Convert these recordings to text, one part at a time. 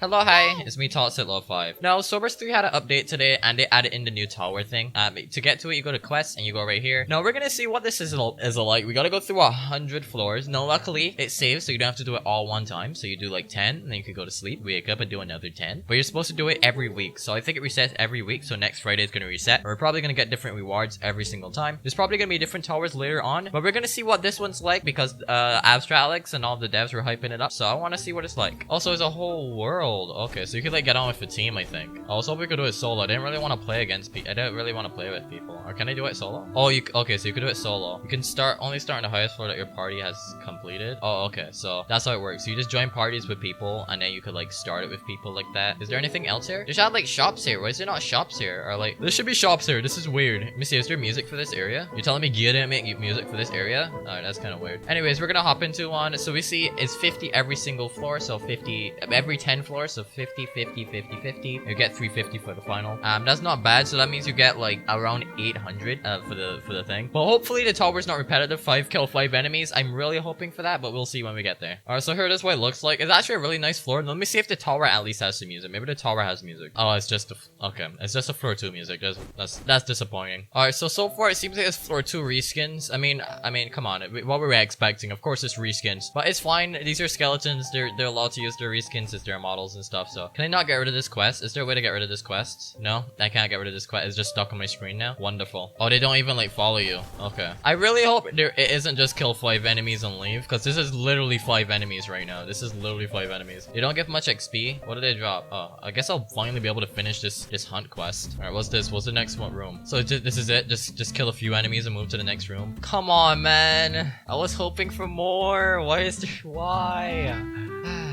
Hello, hi, it's me, toxiclowfive. Now, Swordburst 3 had an update today, and they added in the new tower thing. To get to it, you go to quests, and you go right here. Now, we're gonna see what this is like. We gotta go through 100 floors. Now, luckily, it saves, so you don't have to do it all one time. So you do like 10, and then you could go to sleep, wake up, and do another 10. But you're supposed to do it every week. So I think it resets every week, so next Friday is gonna reset. We're probably gonna get different rewards every single time. There's probably gonna be different towers later on, but we're gonna see what this one's like, because Abstractlex and all the devs were hyping it up, so I want to see what it's like. Also, there's a whole world. Okay, so you could like get on with a team, I think. I was hoping we could do it solo. I didn't really want to play against people. I didn't really want to play with people. Or can I do it solo? Oh, okay, so you could do it solo. You can only start on the highest floor that your party has completed. Oh, okay, so that's how it works. So you just join parties with people, and then you could like start it with people like that. Is there anything else here? They should have like shops here. Why is there not shops here? Or like, there should be shops here. This is weird. Let me see, is there music for this area? You're telling me Gia didn't make music for this area? Alright, that's kind of weird. Anyways, we're gonna hop into one. So we see it's 50 every single floor, so 50 every 10 floors, so 50, 50, 50, 50. You get 350 for the final. That's not bad, so that means you get like around 800 for the thing. But hopefully the tower's not repetitive. 5 kill 5 enemies. I'm really hoping for that, but we'll see when we get there. Alright, so here it is what it looks like. It's actually a really nice floor. Let me see if the tower at least has some music. Maybe the tower has music. Oh, it's just okay. It's just a floor 2 music. That's disappointing. Alright, so far it seems like it's floor 2 reskins. I mean, come on. What were we expecting? Of course it's reskins, but it's fine. These are skeletons. They're allowed to use their reskins as their models and stuff. So can I not get rid of this quest? Is there a way to get rid of this quest? No, I can't get rid of this quest. It's just stuck on my screen now. Wonderful. Oh, they don't even like follow you. Okay. I really hope it isn't just kill 5 enemies and leave, because this is literally 5 enemies right now. This is literally 5 enemies. They don't give much XP. What did they drop? Oh, I guess I'll finally be able to finish this hunt quest. All right, what's this? What's the next one room? So this is it. Just kill a few enemies and move to the next room. Come on, man. I was hoping for more. Why?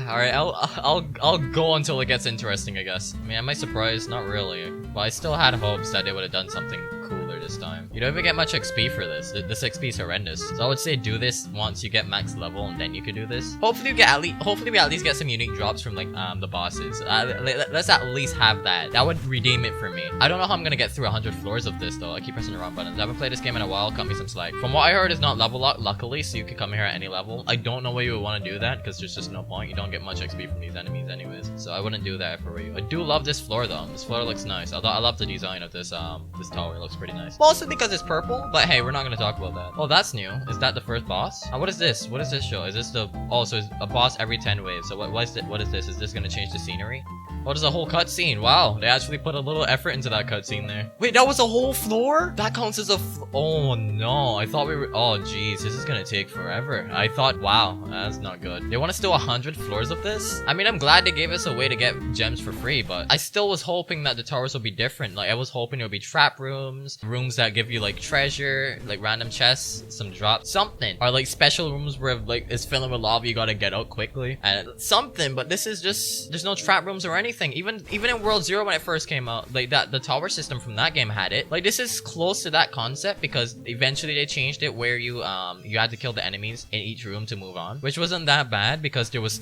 Alright, I'll go until it gets interesting, I guess. I mean, am I surprised? Not really. But I still had hopes that they would have done something cooler this time. You don't even get much XP for this. This XP is horrendous. So I would say do this once you get max level, and then you could do this. Hopefully we at least get some unique drops from like the bosses. Let's at least have that. That would redeem it for me. I don't know how I'm gonna get through 100 floors of this though. I keep pressing the wrong buttons. I haven't played this game in a while. Cut me some slack. From what I heard, it's not level locked, luckily, so you can come here at any level. I don't know why you would want to do that, because there's just no point. You don't get much XP from these enemies anyways, so I wouldn't do that if I were you. I do love this floor though. This floor looks nice. I love the design of this this tower. It looks pretty nice, mostly because it's purple, but hey, we're not gonna talk about that. Oh, that's new. Is that the first boss? What is this? What does this show? Is this the so it's a boss every 10 waves? So what is this? Is this gonna change the scenery? Oh, there's a whole cutscene. Wow, they actually put a little effort into that cutscene there. Wait, that was a whole floor? That counts as a oh no, I thought we were, oh geez, this is gonna take forever. I thought, wow, that's not good. They want us to do 100 floors of this? I mean, I'm glad they gave us a way to get gems for free, but I still was hoping that the towers would be different. Like, I was hoping it would be trap rooms that give you like treasure, like random chests, some drops, something. Or like special rooms where like it's filling with lava, you gotta get out quickly. And something, but this is just, there's no trap rooms or anything. Even in World 0 when it first came out, like the tower system from that game had it. Like, this is close to that concept, because eventually they changed it where you had to kill the enemies in each room to move on, which wasn't that bad, because there was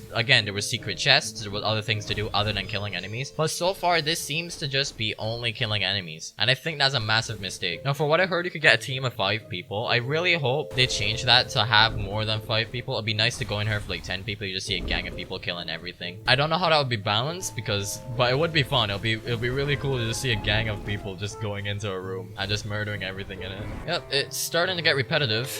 secret chests, there was other things to do other than killing enemies. But so far this seems to just be only killing enemies, and I think that's a massive mistake. Now, for what I heard, you could get a team of 5 people. I really hope they change that to have more than 5 people. It'd be nice to go in here for like 10 people. You just see a gang of people killing everything. I don't know how that would be balanced, but it would be fun. It'll be really cool to just see a gang of people just going into a room and just murdering everything in it. Yep, it's starting to get repetitive.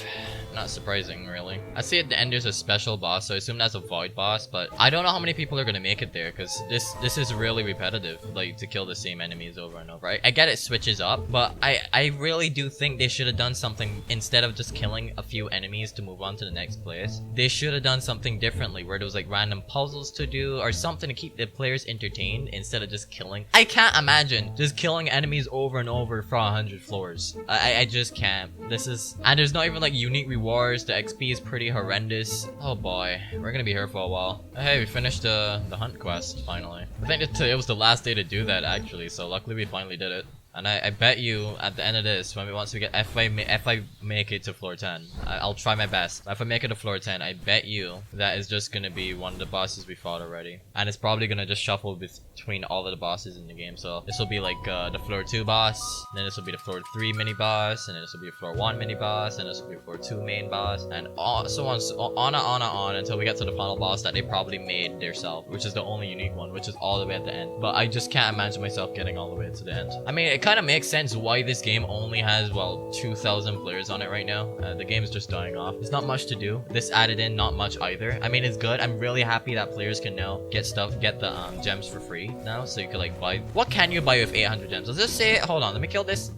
Not surprising, really. I see at the end there's a special boss, so I assume that's a void boss, but I don't know how many people are gonna make it there, because this is really repetitive, like to kill the same enemies over and over. I get it switches up, but I really do think they should have done something. Instead of just killing a few enemies to move on to the next place, they should have done something differently, where there was like random puzzles to do or something to keep the players entertained instead of just killing. I can't imagine just killing enemies over and over for 100 floors. I just can't. And there's not even like unique rewards. The XP is pretty horrendous. Oh boy, we're gonna be here for a while. Hey, we finished the hunt quest finally. I think that today was the last day to do that actually, so luckily we finally did it. And I bet you at the end of this, once we get if I make it to floor 10, I'll try my best. If I make it to floor 10, I bet you that is just gonna be one of the bosses we fought already, and it's probably gonna just shuffle between all of the bosses in the game. So this will be like the floor 2 boss, then this will be the floor 3 mini boss, and then this will be a floor 1 mini boss, and this will be a floor 2 main boss, and so on and on until we get to the final boss that they probably made themselves, which is the only unique one, which is all the way at the end. But I just can't imagine myself getting all the way to the end. I mean, it kind of makes sense why this game only has, well, 2,000 players on it right now. The game is just dying off. There's not much to do. This added in not much either. I mean, it's good. I'm really happy that players can now get the gems for free now, so you can like buy. What can you buy with 800 gems? Let's just say, hold on, let me kill this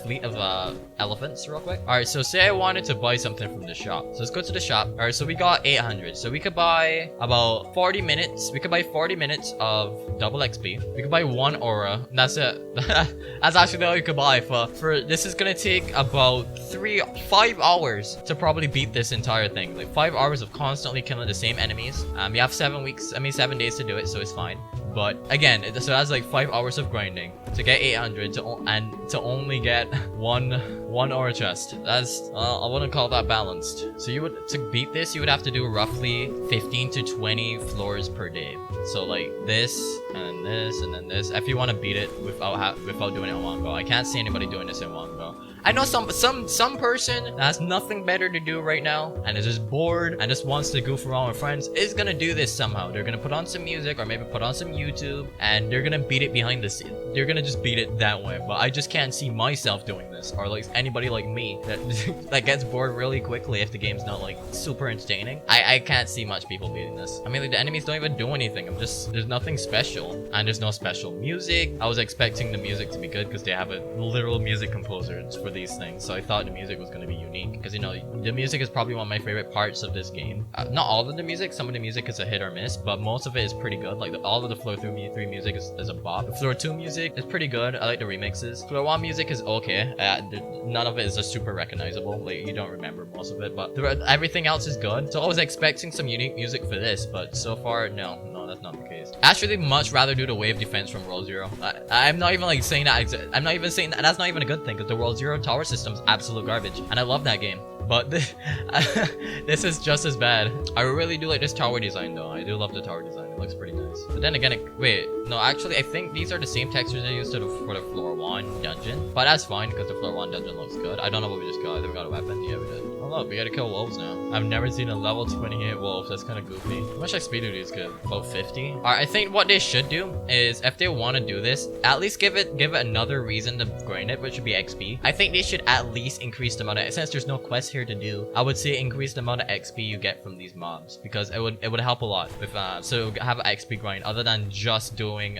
fleet of elephants real quick. All right, so say I wanted to buy something from the shop. So let's go to the shop. All right, so we got 800. So we could buy about 40 minutes. We could buy 40 minutes of double XP. We could buy 1 aura. And that's it. That's actually all you could buy for this. Is gonna take about 5 hours to probably beat this entire thing. Like 5 hours of constantly killing the same enemies. You have 7 days to do it, so it's fine. But again, so that's like 5 hours of grinding to get 800 to only get one aura chest. That's I wouldn't call that balanced. So to beat this, you would have to do roughly 15 to 20 floors per day. So like this and this and then this. If you want to beat it without doing it in one go, I can't see anybody doing this in one go. I know some person that has nothing better to do right now and is just bored and just wants to goof around with friends is gonna do this somehow. They're gonna put on some music or maybe put on some YouTube and they're gonna beat it behind the scene. They're gonna just beat it that way. But I just can't see myself doing this, or like anybody like me that gets bored really quickly if the game's not like super entertaining. I can't see much people beating this. I mean, like, the enemies don't even do anything. There's nothing special, and there's no special music. I was expecting the music to be good because they have a literal music composer for these things, so I thought the music was going to be unique because, you know, the music is probably one of my favorite parts of this game. Not all of the music, some of the music is a hit or miss, but most of it is pretty good. Like all of the floor 3 music is a bop. The floor 2 music is pretty good. I like the remixes. Floor 1 music is okay. None of it is just super recognizable, like you don't remember most of it, but everything else is good. So I was expecting some unique music for this, but so far no, that's not the case. I actually much rather do the wave defense from World Zero. I'm not even like saying that. I'm not even saying that. That's not even a good thing because the World Zero tower system's absolute garbage, and I love that game. But this is just as bad. I really do like this tower design though. I do love the tower design. It looks pretty nice. But then again, wait, no, actually I think these are the same textures I used for the floor 1 dungeon. But that's fine because the floor 1 dungeon looks good. I don't know what we just got. I think we got a weapon. Yeah, we did. Oh look, we gotta kill wolves now. I've never seen a level 28 wolf. That's kind of goofy. How much XP do these get? About 50? Alright, I think what they should do is, if they want to do this, at least give it another reason to grind it, which would be XP. I think they should at least increase the amount of, since there's no quest here to do, I would say increase the amount of XP you get from these mobs, because it would help a lot with so have an XP grind other than just doing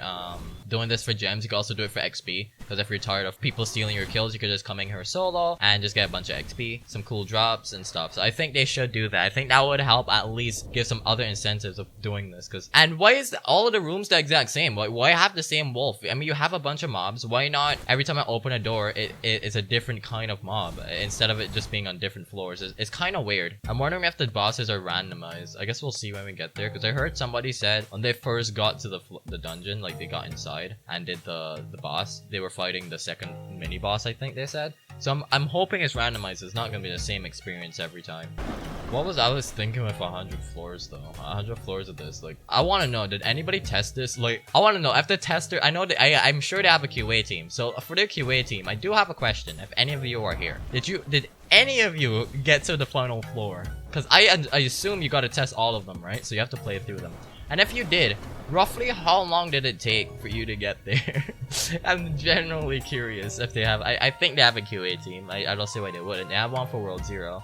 this for gems. You can also do it for XP, because if you're tired of people stealing your kills, you could just come in here solo and just get a bunch of XP, some cool drops and stuff. So I think they should do that. I think that would help at least give some other incentives of doing this. And why is all of the rooms the exact same? Why have the same wolf? I mean, you have a bunch of mobs. Why not every time I open a door, it is a different kind of mob instead of it just being on different floors? It's kind of weird. I'm wondering if the bosses are randomized. I guess we'll see when we get there, because I heard somebody said when they first got to the dungeon, like they got inside and did the boss, they were fighting the second mini boss, I think they said. So I'm hoping it's randomized. It's not gonna be the same experience every time. What was I was thinking with 100 floors though? 100 floors of this. Like, I want to know, did anybody test this? Like, I want to know if the tester, I know that I'm sure they have a QA team. So for their QA team, I do have a question. If any of you are here, did any of you get to the final floor? Because I assume you got to test all of them, right? So you have to play through them. And if you did, roughly how long did it take for you to get there? I'm generally curious if they have. I think they have a QA team. I don't see why they wouldn't. They have one for World Zero.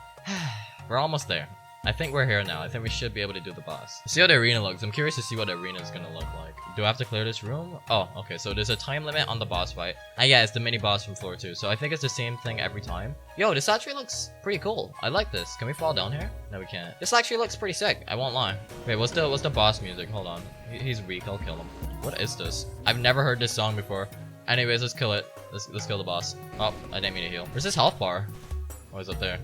We're almost there. I think we're here now. I think we should be able to do the boss. See how the arena looks. I'm curious to see what the arena is gonna look like. Do I have to clear this room? Oh, okay. So there's a time limit on the boss fight. Yeah, it's the mini boss from floor 2. So I think it's the same thing every time. Yo, this actually looks pretty cool. I like this. Can we fall down here? No, we can't. This actually looks pretty sick. I won't lie. Wait, what's the boss music? Hold on. He's weak. I'll kill him. What is this? I've never heard this song before. Anyways, let's kill it. Let's kill the boss. Oh, I didn't mean to heal. Where's this health bar? Oh, it's up there.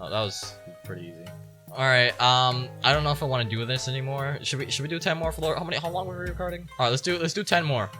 Oh, that was pretty easy. Alright, I don't know if I want to do this anymore. Should we do 10 more floor? How long were we recording? Alright, let's do 10 more.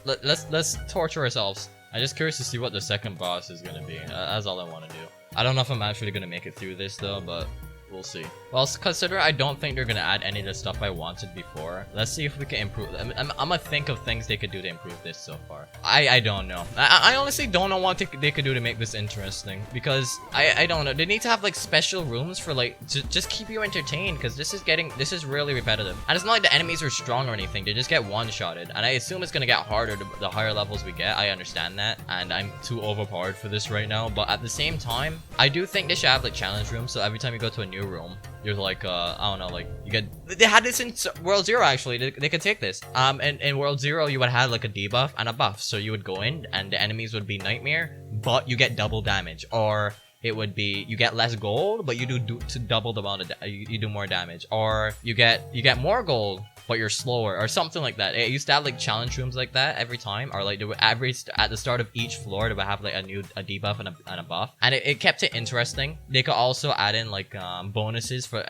Let's torture ourselves. I'm just curious to see what the second boss is gonna be. That's all I want to do. I don't know if I'm actually gonna make it through this though, but we'll see. Well, consider I don't think they're gonna add any of the stuff I wanted before. Let's see if we can improve. I'm gonna think of things they could do to improve this so far. I don't know. I honestly don't know what they could do to make this interesting, because I don't know. They need to have like special rooms for like to just keep you entertained, because this is really repetitive. And it's not like the enemies are strong or anything. They just get one-shotted, and I assume it's gonna get harder the higher levels we get. I understand that, and I'm too overpowered for this right now. But at the same time, I do think they should have like challenge rooms, so every time you go to a new room, you're like I don't know, like you get, they had this in World Zero actually. They could take this. In World Zero you would have like a debuff and a buff, so you would go in and the enemies would be nightmare, but you get double damage, or it would be you get less gold, but you do to double the amount of you do more damage, or you get more gold, but you're slower, or something like that. It used to have like challenge rooms like that every time, or like they would average at the start of each floor they would have like a debuff and a buff, and it kept it interesting. They could also add in like bonuses for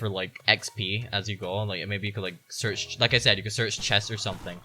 like XP as you go. Like maybe you could like search, like I said, you could search chests or something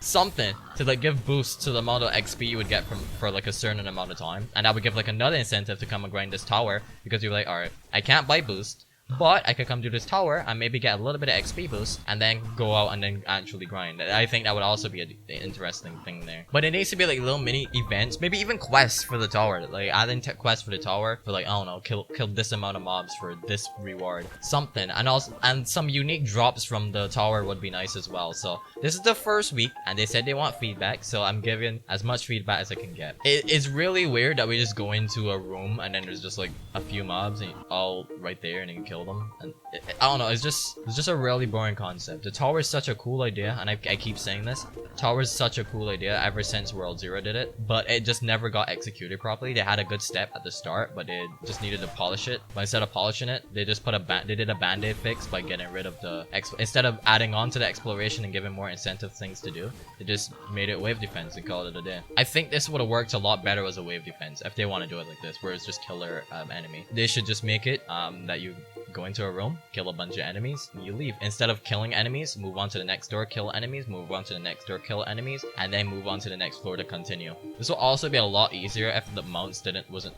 to like give boosts to the amount of XP you would get for like a certain amount of time, and that would give like another incentive to come and grind this tower, because you're like, all right, I can't buy boost, but I could come do this tower and maybe get a little bit of XP boost and then go out and then actually grind. I think that would also be an interesting thing there. But it needs to be like little mini events, maybe even quests for the tower. Like add in quests for the tower for like, I don't know, kill this amount of mobs for this reward, something. And some unique drops from the tower would be nice as well. So this is the first week and they said they want feedback, so I'm giving as much feedback as I can get. It's really weird that we just go into a room and then there's just like a few mobs and all right there and you can kill them, and I don't know, it's just a really boring concept. The tower is such a cool idea, and I keep saying this, tower is such a cool idea ever since World Zero did it, but it just never got executed properly. They had a good step at the start, but they just needed to polish it. But instead of polishing it, they just put they did a band-aid fix by getting rid of the instead of adding on to the exploration and giving more incentive things to do, they just made it wave defense and called it a day. I think this would have worked a lot better as a wave defense if they want to do it like this, where it's just killer enemy. They should just make it that you go into a room, kill a bunch of enemies, and you leave. Instead of killing enemies, move on to the next door, kill enemies, move on to the next door, kill enemies, and then move on to the next floor to continue. This will also be a lot easier if the mounts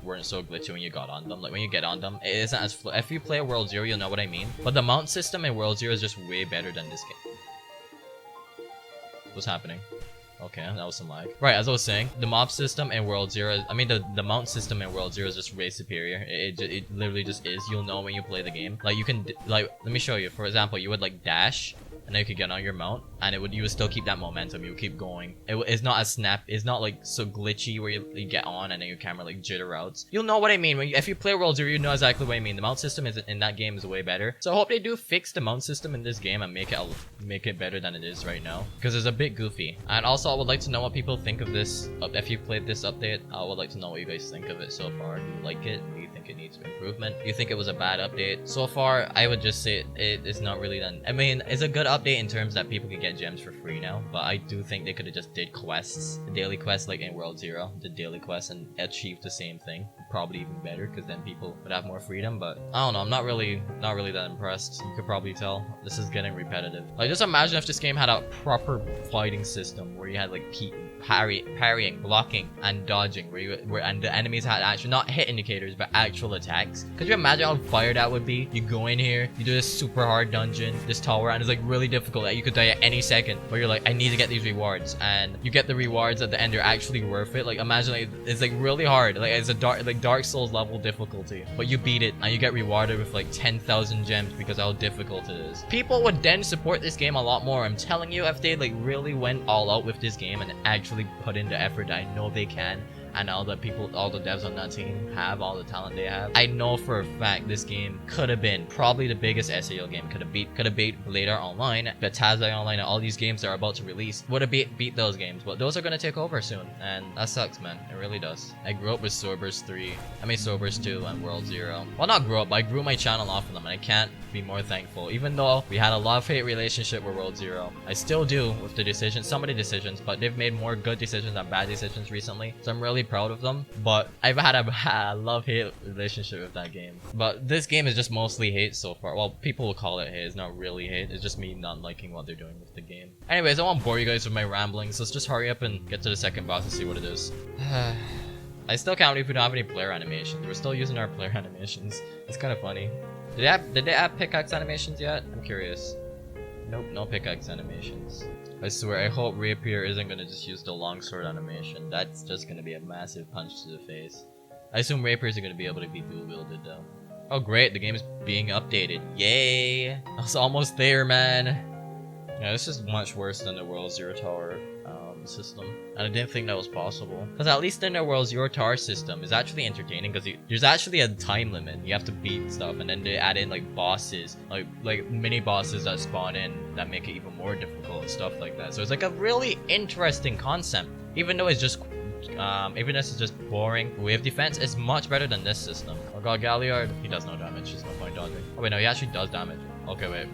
weren't so glitchy when you got on them. Like when you get on them, it isn't as if you play World Zero, you'll know what I mean. But the mount system in World Zero is just way better than this game. What's happening? Okay, that was some lag. Right, as I was saying, the mob system in World Zero, I mean the mount system in World Zero is just way superior. It literally just is. You'll know when you play the game. Like you can, like, let me show you. For example, you would like dash, and then you could get on your mount, and you would still keep that momentum. You would keep going. It's not as it's not like so glitchy where you get on and then your camera like jitter out. You'll know what I mean. If you play World Zero, you know exactly what I mean. The mount system in that game is way better. So I hope they do fix the mount system in this game and make it better than it is right now, because it's a bit goofy. And also, I would like to know what people think of this. If you played this update, I would like to know what you guys think of it so far. Do you like it? Do you think it needs improvement? Do you think it was a bad update? So far, I would just say it's not really done. I mean, it's a good update in terms that people can get gems for free now, but I do think they could have just did quests, the daily quests like in World Zero, the daily quests, and achieved the same thing. Probably even better, because then people would have more freedom. But I don't know, I'm not really that impressed. You could probably tell this is getting repetitive. Like, just imagine if this game had a proper fighting system where you had like parrying, blocking, and dodging, and the enemies had actually not hit indicators but actual attacks. Could you imagine how fire that would be? You go in here, you do this super hard dungeon, this tower, and it's like really difficult that you could die at any second, but you're like, I need to get these rewards, and you get the rewards at the end. They're actually worth it. Like imagine like, it's like really hard, like it's a Dark Souls level difficulty, but you beat it and you get rewarded with like 10,000 gems because how difficult it is. People would then support this game a lot more. I'm telling you, if they like really went all out with this game and actually put in the effort that I know they can, and all the devs on that team have all the talent they have, I know for a fact this game could have been probably the biggest SAO game. Could have beat Blade Art Online, Bethesda Online, and all these games that are about to release. Would have beat those games, but those are gonna take over soon, and that sucks, man. It really does. I grew up with Swordburst 3, Swordburst 2, and World Zero. Well, not grew up, but I grew my channel off of them, and I can't be more thankful. Even though we had a love-hate relationship with World Zero, I still do with the decisions, some of the decisions, but they've made more good decisions than bad decisions recently. So I'm really proud of them, but I've had a love-hate relationship with that game. But this game is just mostly hate so far. Well, people will call it hate. It's not really hate. It's just me not liking what they're doing with the game. Anyways, I won't bore you guys with my ramblings. Let's just hurry up and get to the second boss and see what it is. I still can't believe we don't have any player animations. We're still using our player animations. It's kind of funny. Did they have pickaxe animations yet? I'm curious. Nope, no pickaxe animations. I swear, I hope Rapier isn't gonna just use the longsword animation. That's just gonna be a massive punch to the face. I assume Rapiers are gonna be able to be dual-wielded though. Oh great, the game is being updated. Yay! I was almost there, man. Yeah, this is much worse than the World Zero Tower system, and I didn't think that was possible. Because at least in the World Zero Tower system, it's actually entertaining because there's actually a time limit. You have to beat stuff, and then they add in like bosses, like mini bosses that spawn in that make it even more difficult and stuff like that. So it's like a really interesting concept, even though it's just even though it's just boring. Wave defense is much better than this system. Oh god, Galliard, he does no damage. There's no point dodging. Oh wait, no, he actually does damage. Okay, wait.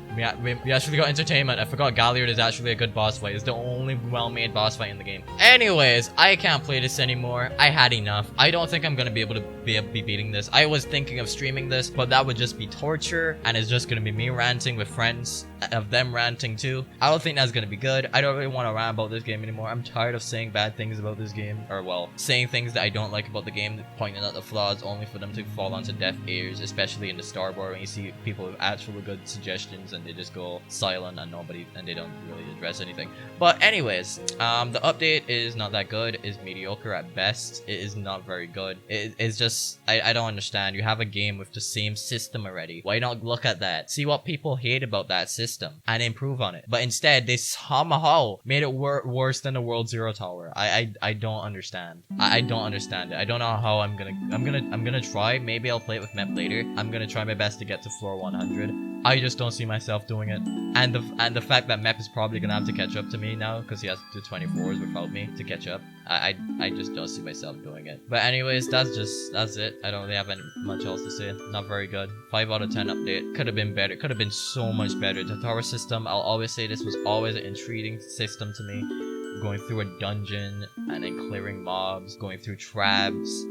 We actually got entertainment. I forgot Galliard is actually a good boss fight. It's the only well-made boss fight in the game. Anyways, I can't play this anymore. I had enough. I don't think I'm gonna be able to be beating this. I was thinking of streaming this, but that would just be torture, and it's just gonna be me ranting with friends of them ranting too. I don't think that's gonna be good. I don't really want to rant about this game anymore. I'm tired of saying bad things about this game, or well, saying things that I don't like about the game, pointing out the flaws only for them to fall onto deaf ears, especially in the starboard when you see people with actually good suggestions and they just go silent and they don't really address anything. But anyways, the update is not that good. It's mediocre at best. It is not very good. It's just I don't understand. You have a game with the same system already. Why not look at that, see what people hate about that system and improve on it? But instead they somehow made it worse than the World Zero Tower. I don't understand. I don't understand it. I don't know how I'm gonna try. Maybe I'll play it with Mep later. I'm gonna try my best to get to floor 100. I just don't see myself doing it, and the fact that Mep is probably gonna have to catch up to me now because he has to do 24s without me to catch up. I just don't see myself doing it. But anyways, that's it. I don't really have much else to say. Not very good. 5 out of 10 update. Could have been better. Could have been so much better. The tower system, I'll always say, this was always an intriguing system to me. Going through a dungeon and then clearing mobs, going through traps,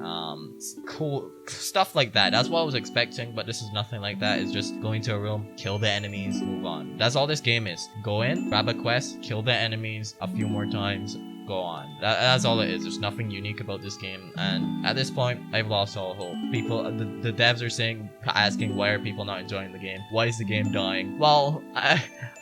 cool stuff like that. That's what I was expecting, but this is nothing like that. It's just going to a room, kill the enemies, move on. That's all this game is. Go in, grab a quest, kill the enemies a few more times, go on. That's all it is. There's nothing unique about this game, and at this point, I've lost all hope. People, the devs are asking why are people not enjoying the game? Why is the game dying? Well,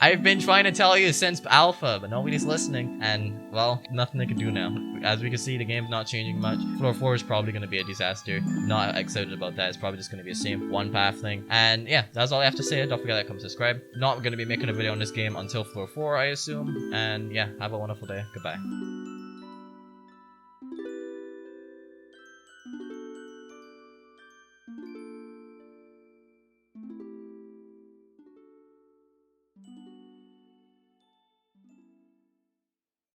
I've been trying to tell you since alpha, but nobody's listening, and well, nothing they can do now. As we can see, the game's not changing much. Floor 4 is probably going to be a disaster. Not excited about that. It's probably just going to be the same one path thing. And yeah, that's all I have to say. Don't forget to come subscribe. Not going to be making a video on this game until floor 4, I assume. And yeah, have a wonderful day. Goodbye.